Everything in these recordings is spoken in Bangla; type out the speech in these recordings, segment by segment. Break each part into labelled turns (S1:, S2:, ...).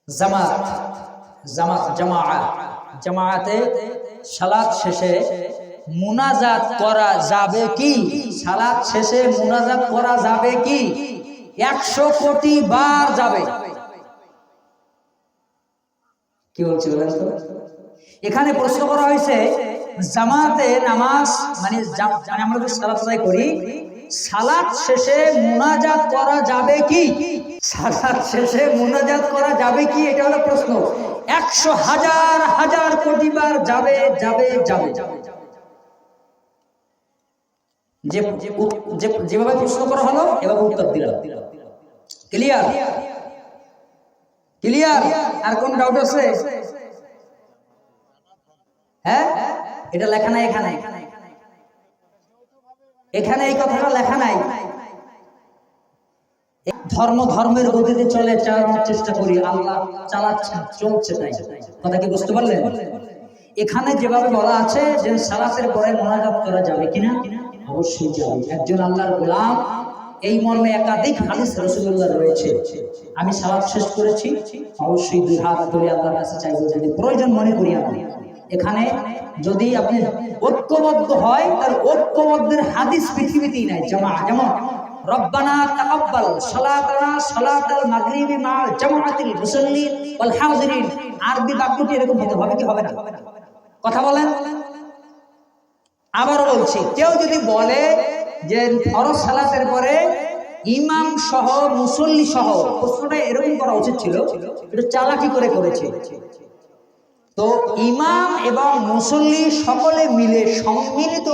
S1: জামাত জামাত জামাতে সালাত শেষে মুনাজাত করা যাবে কি? সালাত শেষে মুনাজাত করা যাবে কি? 100 কোটি বার যাবে। কি বলছি বলেন তো? এখানে প্রশ্ন করা হয়েছে জামাতে নামাজ মানে আমরা যে সালাত আদায় করি, সালাত শেষে মুনাজাত করা যাবে কি? সালাত শেষে মুনাজাত করা যাবে কি, এটা হলো প্রশ্ন। 100 হাজার হাজার কোটি বার যাবে যাবে যাবে। যেভাবে প্রশ্ন করা হলো এভাবে উত্তর দিলাম। Clear clear? আর কোন ডাউট আছে? হ্যাঁ, এটা লেখা নাই এখানে, এখানে এই কথাটা লেখা নাই। ধর্মের গতিতে চলে চালানোর চেষ্টা করি, আল্লাহ চালাচ্ছেন, চলছে তাই। কথা কি বুঝতে পারলেন? এখানে যেভাবে বলা আছে যে সালাতের পরে মুনাজাত করা যাবে কিনা, অবশ্যই যাবে। একজন আল্লাহর গোলাম, এই মর্মে একাধিক হাদিস রাসূলুল্লাহ রয়েছে। আমি সালাত শেষ করেছি, অবশ্যই 2 হাত তুলে আল্লাহর কাছে চাইবো, যদি প্রয়োজন মনে করি। আমি এখানে যদি আপনি ঐক্যবদ্ধ হয়, তার ঐক্যবদ্ধের হাদিস পৃথিবীতেই নাই। যেমন রব্বানা তাকাব্বাল সালাতানা সালাতাল মাগরিবি মা জামাআতিল মুসাল্লিন ওয়াল হাজিরিন, আরবি বাক্যটি এরকম হতে হবে কি হবে না? কথা বলেন। আবার বলছি, কেউ যদি বলে যে ফরজ সালাতের পরে ইমাম সহ মুসল্লি সহ, প্রশ্নটা এরকম করা উচিত ছিল, এটা চালাকি করে করেছে। তো ইমাম এবং মুসল্লি সকলে মিলে সম্মিলিত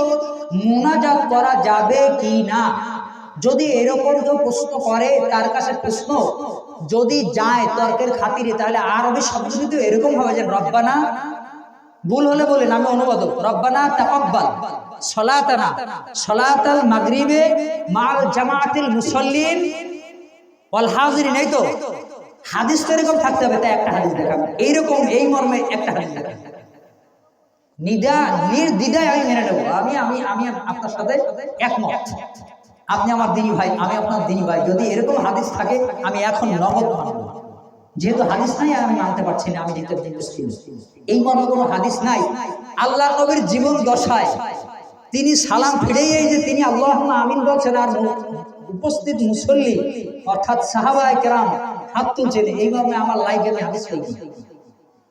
S1: মুনাজাত করা যাবে কি না, যদি এরকম কেউ প্রশ্ন করে, তার কাছে প্রশ্ন যদি যায় তর্কের খাতিরে, তাহলে আরবি শব্দ যদি এরকম হবে যে রব্বানা, ভুল হলে বলেন আমি অনুবাদক, রব্বানা তাকাব্বাল সালাতানা সালাতাল মাগরিবে মাল জামাআতিল মুসাল্লিন ওয়াল হাজিরিন, এই তো হাদিস তো এরকম থাকতে হবে। তাই একটা হাদিস দেখাবেন এইরকম, এই মর্মে একটা হাদিস দেখাবেন, নির্দ্বিধায় আমি মেনে নেব। আমি আপনার সাথে একমত, আপনি আমার দিনী ভাই, আমি আপনার দিনী ভাই। যদি এরকম হাদিস থাকে আমি এখন নগদ মানব। যেহেতু হাদিস নাই, আমি মানতে পারছি না, আমি যেতে মুসলিম। এই মর্মে কোনো হাদিস নাই। আল্লাহ নবীর জীবন দশায় তিনি সালাম ফিরেই এই যে তিনি আল্লাহুম্মা আমিন বলছেন, আর উপস্থিত মুসল্লি অর্থাৎ সাহাবায়ে কেরাম হাত তুলছেন, এই মর্মে আমার লাইফে আমি হাদিস পাইনি।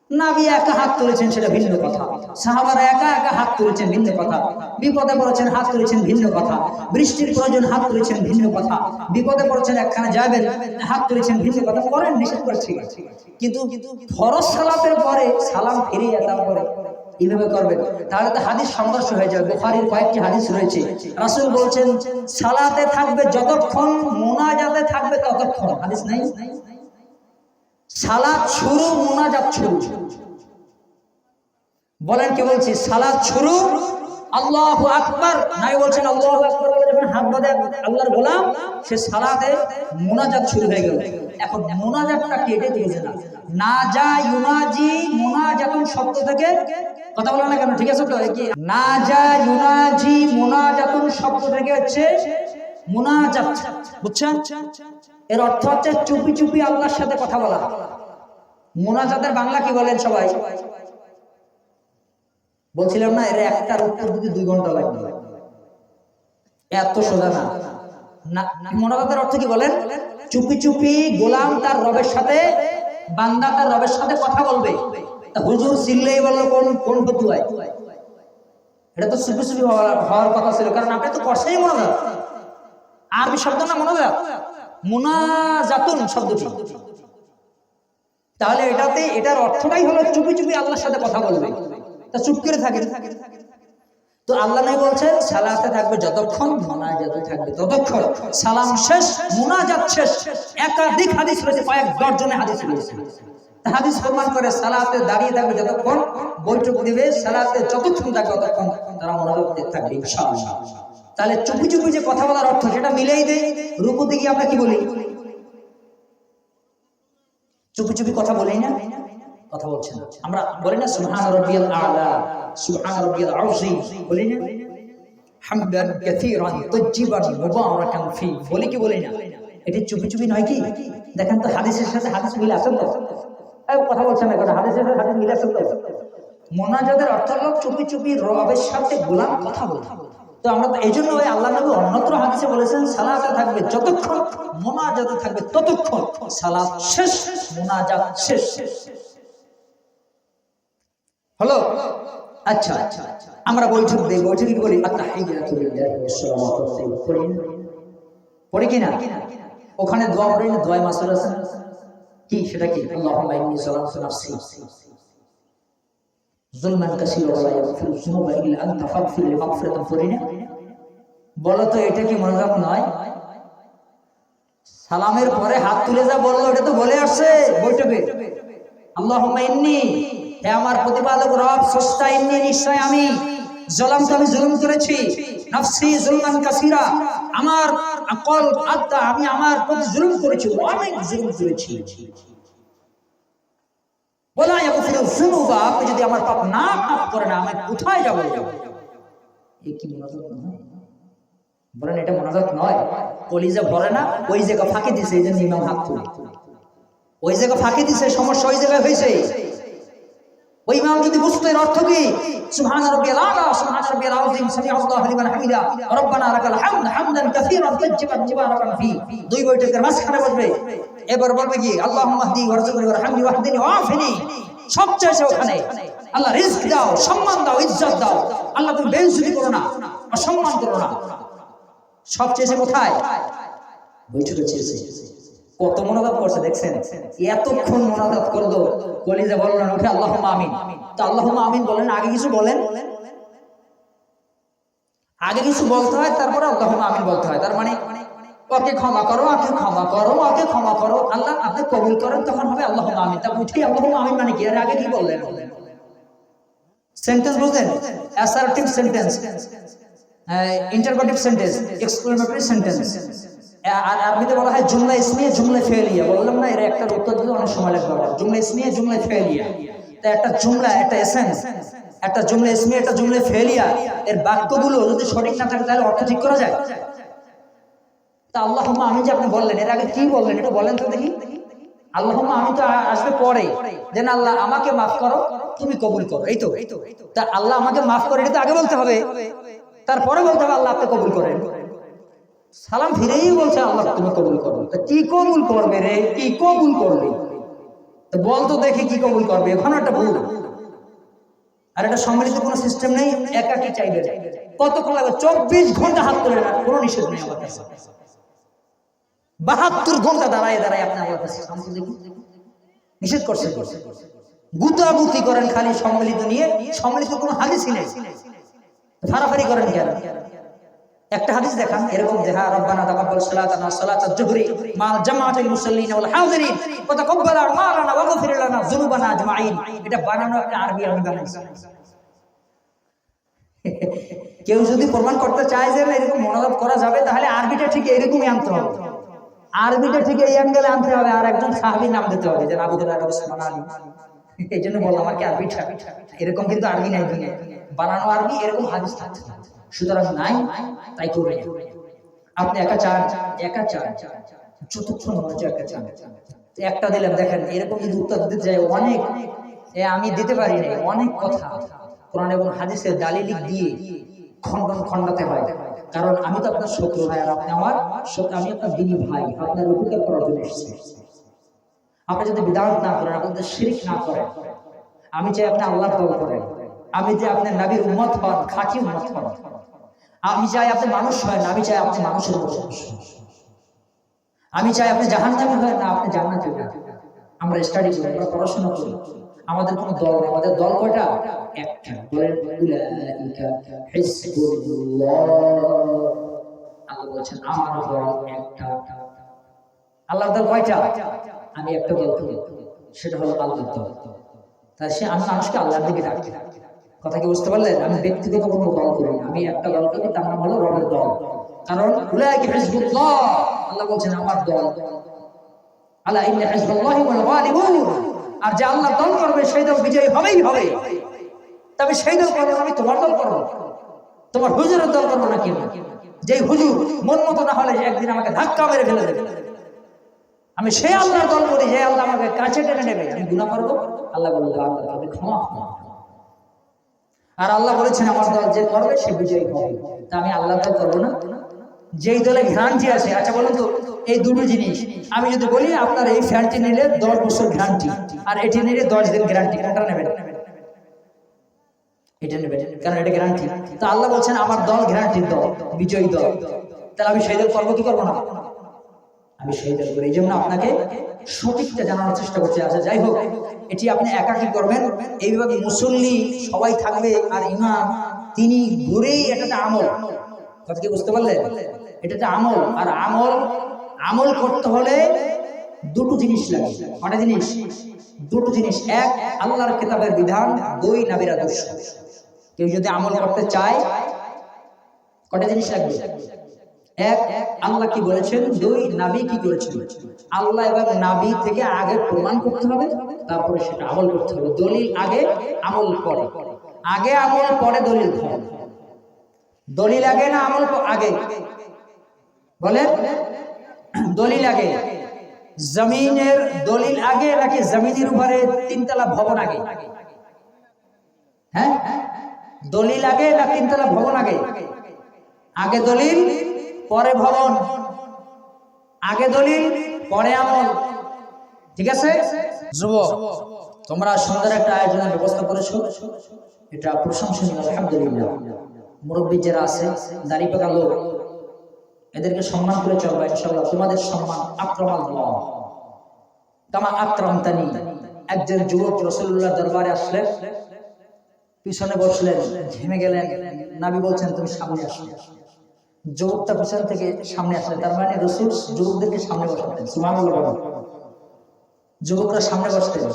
S1: নবী একা হাত তুলেছেন সেটা ভিন্ন কথা, সাহাবারা একা একা হাত তুলেছেন ভিন্ন কথা, বিপদে পড়েছেন হাত তুলেছেন ভিন্ন কথা, বৃষ্টির প্রয়োজন হাত তুলেছেন ভিন্ন কথা, বিপদে পড়েছেন একখানে যাবেন হাত তুলেছেন ভিন্ন কথা। করেন, নিষেধ করছি, কিন্তু ফরজ সালাতের পরে সালাম ফিরিয়ে তারপরে এইভাবে করবেন, তাহলে তো হাদিস সংঘর্ষ হয়ে যাবে। বুখারীর কয়েকটি হাদিস রয়েছে, রাসূল বলছেন সালাতে থাকবে যতক্ষণ, মুনাজাতে থাকবে ততক্ষণ। হাদিস নাই, সালাত শুরু মুনাজাত শুরু। বলেন কি বলছি? সালাত শুরু আল্লাহু আকবার, নাই বলছেন আল্লাহু আকবার বলে যখন হাত বাঁধে আল্লাহর গোলাম, সে সালাতে মুনাজাত শুরু হয়ে গেল। এখন মুনাজাতটা কি, এটা বুঝে না। নাজা ইউনাজি মুনাজাতুন শব্দ থেকে, কথা বলেন না কেন, ঠিক আছে তো? কি নাজা ইউনাজি মুনাজাতুন শব্দ থেকে হচ্ছে মুনাজাত, বুঝছেন? এর অর্থ হচ্ছে চুপি চুপি আল্লাহর সাথে কথা বলা। মুনাজাতের বাংলা কি বলেন সবাই? বলছিলাম না, এর একটা উত্তর দিতে 2 ঘন্টা লাগবে, এত সোজা না। মুনাজাতের অর্থ কি বলেন? চুপি চুপি গোলাম তার রবের সাথে, বান্দা তার রবের সাথে কথা বলবে। হুজুর চিল্লেই বলল কোন ফতুয়ায়, এটা তো চুপি চুপি হওয়ার কথা ছিল, কারণ আপনি তো করছেনই মুনাজাত। আরবি শব্দ না মুনাজাত, মুনাজাতুন শব্দটি। তাহলে এটার অর্থটাই হলো চুপি চুপি আল্লাহর সাথে কথা বলবে, তা চুপ করে থাকে। তো আল্লাহ নাই বলছেন সালাতে থাকবে যতক্ষণ, মুনাজাতে থাকবে ততক্ষণ। সালাম শেষ, মুনাজাত শেষ। একাধিক হাদিস রয়েছে, কয়েক দর্জনে হাদিস রয়েছে। হাদিস প্রমাণ করে সালাতে দাঁড়িয়ে থাকবে যতক্ষণ, বৈঠক দিবে সালাতে যতক্ষণ থাকবে ততক্ষণ তারা মুনাজাতে থাকবে ইনশাআল্লাহ। তাহলে চুপি চুপি যে কথা বলার অর্থ, সেটা মিলেই দেয়। রুকুতে গিয়ে আমরা কি বলি? চুপি চুপি কথা বলি না, কথা বলছেন আমরা বলি না সুবহান রাব্বিয়াল আ'লা, সুবহান রাব্বিয়াল আযীম বলি না, হামদান কাসীরান তাজ্জিবান মুবারাকান ফি, বলি কি বলি না? এটি চুপি চুপি নয় কি? দেখেন তো হাদিসের সাথে হাদিস মিলে আছে তো? কথা বলছেন না, কারণ হাদিসের সাথে হাদিস মিলাচ্ছেন তো। মোনাজাতের অর্থ হলো চুপি চুপি রবের সাথে গোলাম কথা বলতে। তো আমরা তো এই জন্য ওই আল্লাহ নবী অন্যত্র হাদিসে বলেছেন সালাতে থাকবে যতক্ষণ, মোনাজাতে থাকবে ততক্ষণ, সালাত শেষ মোনাজাত শেষ। হলো? আচ্ছা, আমরা বৈঠক দেই, বৈঠকে বলি আত্তাহিয়াতু লিল্লাহি ওয়াস সালাওয়াতু পড়ি কিনা? ওখানে দোয়া পড়ি না? দোয়া মাসুর আছে কি? সেটা কি? আল্লাহুম্মা ইন্নী যালামতু নাফসি যুলমান কাসীরা ওয়া লা ইয়াগফিরু যুনুবা ইল্লা আনতা ফাগফির লি মাগফিরাতান পড়ি না? বলো তো এটা কি মোনাজাত নয়? সালামের পরে হাত তুলে যা বললো এটা তো বলে আসছে বৈঠকে। আল্লাহুম্মা ইন্নী, হে আমার প্রতিপালক রব স্রষ্টা, ইন্নী নিশ্চয় আমি, জালামতু আমি জুলুম করেছি, নাফসি যুলমান কাসীরা আমার আকল আত্মা আমি আমার প্রতি জুলুম করেছি, অনেক জুলুম করেছি। ওয়ালা ইয়াগফিরু যুনুবা, আপনি যদি আমার পাপ না মাফ করেন আমি কোথায় যাব? এই কি মোনাজাত নয়? বলেন এটা মোনাজাত নয়? কলিজা ভরে না? ওই জায়গা ফাঁকি দিছে, এই জন্য ইমাম হাত তুলে ওই জায়গা ফাঁকি দিছে, সমস্যা ওই জায়গায় হয়েছে। ওই ইমাম যদি বুঝতো এর অর্থ কি, সুবহান রাব্বিয়াল আলা সুবহান রাব্বিয়াল আযীম সামিআল্লাহু লিমান হামিদা রব্বানা লাকাল হামদ হামদান কাসীরান তাজ্জিবান মুবারাকান ফি, দুই বৈঠকের মাঝখানে বসবে, এবার বলবে কি আল্লাহুম্মা হদি ওয়ারযুকনি ওয়ারহামনি ওয়াহদিনি ওয়াফিনি, সবচেয়ে ওখানে আল্লাহ রিজক দাও, সম্মান দাও, ইজ্জত দাও, আল্লাহ তুমি বেইজ্জতি করো না, অসম্মান করো না। সবচেয়ে কোথায়? বৈঠকে চেয়েছে। কত মোনাজাত করছে দেখছেন? এতক্ষণ মোনাজাত করলো, কলিজা বলল না উঠে আল্লাহুম্মা আমিন। তো আল্লাহুম্মা আমিন বলেন, আগে কিছু বলেন, আগে কিছু বলতে হয় তারপরে আল্লাহুম্মা আমিন বলতে হয়। তার মানে ওকে ক্ষমা করো, ওকে ক্ষমা করো, ওকে ক্ষমা করো, আল্লাহ আপনি কবুল করেন, তখন হবে আল্লাহুম্মা আমিন। তা উঠে আল্লাহুম্মা আমিন মানে কি? এর আগে কি বললেন? সেন্টেন্স বুঝলেন? Assertive sentence, interrogative sentence, exclamatory sentence. আর আরবিতে বলা হয় জুমলা ইসমিয়া জুমলা ফেলিয়া। বললাম না, এর একটা উত্তর দিতে অনেক সময় লাগবে। জুমলা ইসমিয়া জুমলা ফেলিয়া, তা একটা জুমলা, একটা এসেন্স, একটা জুমলা ইসমিয়া একটা জুমলা ফেলিয়া, এর বাক্যগুলো যদি সঠিক না থাকে তাহলে অর্থ ঠিক করা যায়? তা আল্লাহুম্মা আমিন যে আপনি বললেন, এর আগে কি বললেন এটা বলেন তো দেখি। আল্লাহুম্মা আমিন তো আসবে পরে, যেন আল্লাহ আমাকে মাফ করো, তুমি কবুল করো, এই তো। তা আল্লাহ আমাকে মাফ করে এটা তো আগে বলতে হবে, তারপরে বলতে হবে আল্লাহ আপনি কবুল করেন। সালাম ফিরেই বলছে আল্লাহ তুমি কবুল করো। তা কি কবুল করবে রে? কি কবুল করবে? তো বল তো দেখি কি কবুল করবে? এখানে একটা ভুল। আর এটা সম্মিলিত কোনো সিস্টেম নেই, একাকি চাইবে। কতক্ষণ লাগবে? 24 ঘন্টা হাত তুলে না, কোনো নিষেধ নেই আমার কাছে। 72 ঘন্টা দাঁড়ায় দাঁড়ায় আপনি আমার কাছে নিষেধ করছে। গুতাগুতি করেন খালি সম্মিলিত নিয়ে, সম্মিলিত কোনো হাদিসই নেই, ফারাফারি করেন কেন? একটা হাদিস দেখান এরকম যে হ্যাঁ রব্বানা তাকাব্বাল সালাতানা সালাতাজ জুহরি মা'আল জামাআতিল মুসাল্লিন ওয়াল হাযিরিন ওয়া তাকাব্বাল আমালানা ওয়া গফির লানা যুনুবানা আজমাইন। এটা বানানো একটা আরবি বানাইছে। কেউ যদি প্রমাণ করতে চায় যে এরকম মোনাজাত করা যাবে, তাহলে আরবিটা ঠিক এরকমই আনতে হবে, আরবিটা ঠিক এই অ্যাঙ্গেলে আনতে হবে, আর একজন সাহাবীর নাম দিতে হবে যে আবু হুরায়রা রাদিয়াল্লাহু আনহু। এই জন্য বললাম আর কি আরবিটা এরকম, কিন্তু আরবি নাই, বানানো আরবি এরকম হাদিস থাকে। সুতরাং নাই, তাই করে আপনি একা চান, যতক্ষণ মনে হচ্ছে একা চান। একটা দিলাম, দেখেন এরকম যদি উত্তর দিতে যায় অনেক, আমি দিতে পারি না, অনেক কথা কোরআন এবং হাদিসের দালিল দিয়ে খণ্ডাতে হয়। কারণ আমি তো আপনার শত্রু ভাই, আর আপনি আমার শত্রু, আমি আপনার দিনী ভাই, আপনার উপকার করার জন্য এসেছি। আপনি যদি বিদআত না করেন, আপনি যদি শিরক না করেন, আমি চাই আপনি আল্লাহর দল করেন, আমি চাই আপনি নবীর উম্মত হন, খাঁটি উম্মত হন, আমি চাই আপনি মানুষ হন, আমি চাই আপনি মানুষের মতো, আমি চাই আপনি জাহান্নামী হন না আপনি জান্নাতি হন। আমরা স্টাডি করি, আমরা পড়াশোনা করি, আমাদের কোনো দল নেই। আমাদের দল কয়টা? একটা। বলেন উলাইকা হিজবুল্লাহ। আল্লাহ বলেছেন আমার দল একটা। আল্লাহর দল কয়টা? আমি একটা দল করি, সেটা হলো আল্লাহর দল। তাই আমি মানুষকে আল্লাহর দিকে ডাকি। কথা কি বুঝতে পারলেন? আমি ব্যক্তিগত কোনো দল করি না, আমি একটা দল করি, তার নাম হলো রবের দল। কারণ উলাইকা হিজবুল্লাহ, আল্লাহ বলছেন আমার দল। আলা ইন্না হিজবাল্লাহি হুমুল গালিবুন, আর যে আল্লাহর দল করবে সেই দল বিজয়ী হবেই হবে। তবে সেই দল করবে, আমি তোমার দল করব, তোমার হুজুরের দল করব না। কেন? যে হুজুর মন মতো না হলে একদিন আমাকে ধাক্কা মেরে ফেলে দেবে। আমি সেই আল্লাহর দল করি যে আল্লাহ আমাকে কাছে টেনে নেবে, আমি গুনাহ করবো, আল্লাহ বলবে আল্লাহ তাকে ক্ষমা করো। আর আল্লাহ বলেছেন আমার দল যে করবে সে বিজয়ী হবে। তা আমি আল্লাহ দল করবো না? যেই দলে গ্যারান্টি আছে, আচ্ছা বলুন তো এই দুটো জিনিস আমি যদি বলি আপনার এই ফ্যানটি নিলে 10 বছর গ্যারান্টি আর এটি নিলে 10 দিন গ্যারান্টি, কোনটা নেবেন? এটা নেবেন, কারণ এটা গ্যারান্টি। তো আল্লাহ বলছেন আমার দল গ্যারান্টির দল, বিজয়ী দল। তাহলে আমি সেই দল করবো কি করবো না? আমি সেই দল করি। এই জন্য আপনাকে সঠিকটা জানানোর চেষ্টা করছি। আচ্ছা যাই হোক, এটি আপনি একা কি করবেন? এইভাবে মুসল্লি সবাই থাকবে আর ইমাম তিনি ঘুরেই, এটা একটা আমল, কথা কি বুঝতে পারলেন? এটা একটা আমল। আর আমল করতে হলে দুটো জিনিস লাগে। কটা জিনিস? দুটো জিনিস। এক, আল্লাহর কিতাবের বিধান। দুই, নবীর আদর্শ। কেউ যদি আমল করতে চায় কটা জিনিস লাগবে? এক, আল্লাহ কি বলেছেন। দুই, নবী কি করেছেন। আল্লাহ এবং নবী থেকে আগে প্রমাণ করতে হবে, তারপরে সেটা আমল করতে হবে। দলিল আগে, আমল পরে। আগে আমল পরে দলিল। দলিল আগে না আমল আগে? বলেন, দলিল আগে। জমিনের দলিল আগে নাকি জমিনের উপরে 3 তলা ভবন আগে? হ্যাঁ, দলিল আগে না 3 তলা ভবন আগে? আগে দলিল পরে ভবন, আগে দলিল পরে আমল। ঠিক আছে যুবক, তোমরা সুন্দর একটা আয়োজনের ব্যবস্থা করেছো, এটা প্রশংসনীয়, আলহামদুলিল্লাহ। মুরব্বী যারা আছে, দাড়ি পাকা লোক, এদেরকে সম্মান করে চলবা ইনশাআল্লাহ। তোমাদের সম্মান আকরামাল্লাহ কামা আকরামতানি। একজন যুবক রাসূলুল্লাহ দরবারে আসলেন, পিছনে বসলেন, ঘেমে গেলেন। নবী বলছেন তুমি সামনে আসো। যুবকটা পিছন থেকে সামনে আসলেন, তার মানে রাসূল যুবকদেরকে সামনে বসাতেন। সুবহানাল্লাহ। যুবকরা সামনে বসতেন,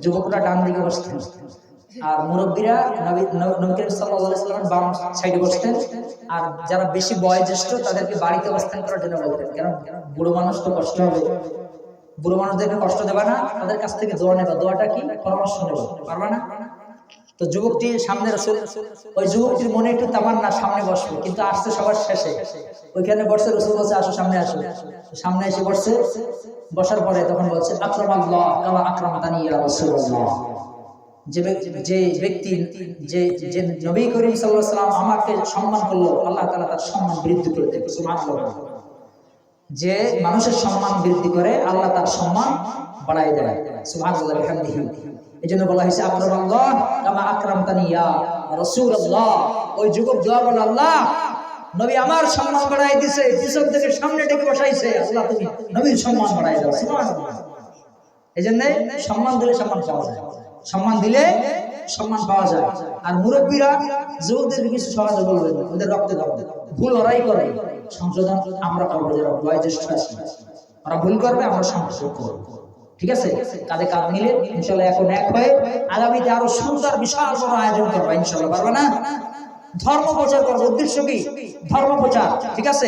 S1: যুবকরা ডান দিকে বসতেন, আর মুরব্বীরা নবী করিম সাল্লাল্লাহু আলাইহি ওয়াসাল্লামের বাম সাইডে বসতেন। আর যারা বেশি বয়োজ্যেষ্ঠ তাদেরকে বাড়িতে অবস্থান করার জন্য বলতেন, কারণ বুড়ো মানুষ তো কষ্ট হবে, বুড়ো মানুষদেরকে কষ্ট দেবা না, তাদের কাছ থেকে দোয়া নেবা। দোয়াটা কি? পরামর্শ নেবা, পারবা না? তো যুবকটি সামনে রাসূল, ওই যুবকটির মনে একটু তামান্না সামনে বসবে, কিন্তু আসছে সবার শেষে। ওইখানে বসে রাসূল বলছে আসো সামনে আসো। সামনে এসে বসছে, বসার পরে তখন বলছে আকরামাল্লাহ কামা আকরামতানি ইয়া রাসূলুল্লাহ। যে ব্যক্তি যে নবী করিম সাল্লাল্লাহু আলাইহি ওয়াসাল্লাম আমাকে সম্মান করলো, আল্লাহ তাআলা তার সম্মান বৃদ্ধি করে দেবে। সুবহানাল্লাহ। যে মানুষের সম্মান বৃদ্ধি করে, আল্লাহ তার সম্মান বাড়ায় দেয়। সুবহানাল্লাহ বিহামদিহি। এজন্য বলা হয়েছে আকরামাল্লাহ কামা আকরামতানি ইয়া রাসূলুল্লাহ। ওই যুবক দোয়া বলে, আল্লাহ নবী আমার সম্মান বাড়ায় দিয়েছে, পিছন থেকে সামনে ডেকে বসাইছে, আল্লাহ তুমি নবীর সম্মান বাড়ায় দাও। সুবহানাল্লাহ। এজন্য সম্মান দিলে সম্মান পাওয়া যায়, সম্মান দিলে সম্মান পাওয়া যায়। আর মুরব্বীরা যুবকদের কিছু সমাজে বলবেন, ওদের রক্তে দাও, ভুল ওরাই করে, সংশোধন আমরা করবো। যারা বয়োজ্যেষ্ঠ আছে ওরা ভুল করবে, আমরা সংশোধন করবো। ঠিক আছে, কাঁধে কাঁধ মিলে ইনশাআল্লাহ এখন এক হয়ে আগামীতে আরো সুন্দর বিশাল বড় আয়োজন করবো ইনশাআল্লাহ। পারবে না? ধর্ম প্রচার করবো। উদ্দেশ্য কি? ধর্ম প্রচার। ঠিক আছে।